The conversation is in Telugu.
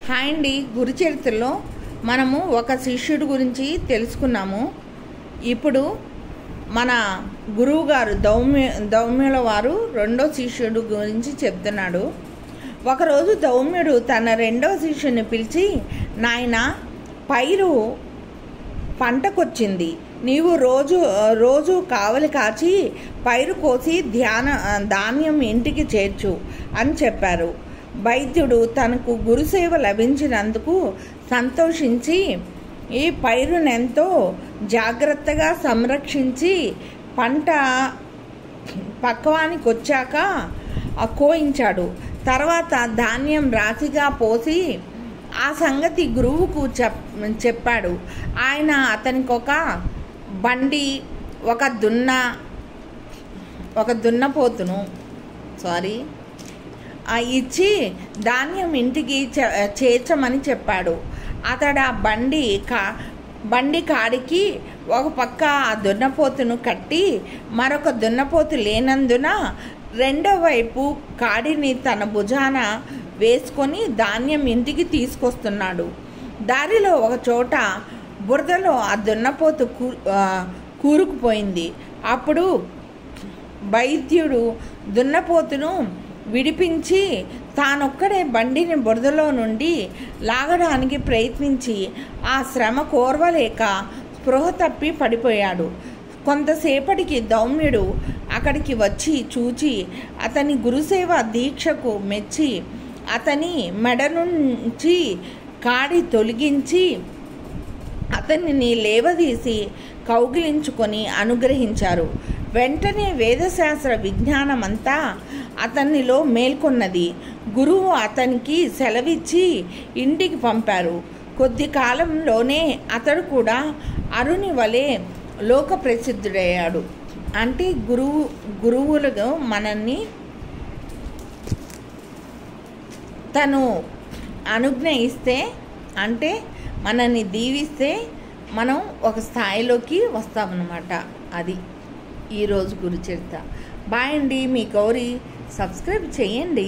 హాయ్ అండి. గురుచరిత్రలో మనము ఒక శిష్యుడి గురించి తెలుసుకున్నాము. ఇప్పుడు మన గురువు గారు దౌమ్యుల వారు రెండో శిష్యుడు గురించి చెప్తున్నాడు. ఒకరోజు దౌమ్యుడు తన రెండో శిష్యుని పిలిచి, నాయనా, పైరు పంటకొచ్చింది. నీవు రోజు కావలి కాచి పైరు కోసి ధాన్యం ఇంటికి చేర్చు అని చెప్పారు. వైద్యుడు తనకు గురుసేవ లభించినందుకు సంతోషించి ఈ పైరునెంతో జాగ్రత్తగా సంరక్షించి పంట పక్వానికి వచ్చాక కోయించాడు. తర్వాత ధాన్యం రాశిగా పోసి ఆ సంగతి గురువుకు చెప్పాడు. ఆయన అతనికి ఒక బండి, ఒక దున్నపోతును ఇచ్చి ధాన్యం ఇంటికి చేర్చమని చెప్పాడు. అతడు ఆ బండి కాడికి ఒక పక్క ఆ దున్నపోతును కట్టి మరొక దున్నపోతు లేనందున రెండో వైపు కాడిని తన భుజాన వేసుకొని ధాన్యం ఇంటికి తీసుకొస్తున్నాడు. దారిలో ఒక చోట బురదలో ఆ దున్నపోతు కూరుకుపోయింది. అప్పుడు వైద్యుడు దున్నపోతును విడిపించి తానొక్కడే బండిని బురదలో నుండి లాగడానికి ప్రయత్నించి ఆ శ్రమ కోర్వలేక స్పృహ తప్పి పడిపోయాడు. కొంతసేపటికి దౌమ్యుడు అక్కడికి వచ్చి చూచి అతని గురుసేవ దీక్షకు మెచ్చి అతని మెడ నుంచి కాడి తొలగించి అతనిని లేవదీసి కౌగిలించుకొని అనుగ్రహించారు. వెంటనే వేదశాస్త్ర విజ్ఞానమంతా అతనిలో మేల్కొన్నది. గురువు అతనికి సెలవిచ్చి ఇంటికి పంపారు. కొద్ది కాలంలోనే అతడు కూడా అరుని వలె లోక ప్రసిద్ధుడయ్యాడు. అంటే గురువులుగా మనల్ని తను అనుజ్ఞ ఇస్తే, అంటే మనల్ని దీవిస్తే మనం ఒక స్థాయిలోకి వస్తామన్నమాట. అది ఈరోజు గురుచరిత్ర. బాయ్ అండి. మీ గౌరీ. సబ్స్క్రైబ్ చేయండి.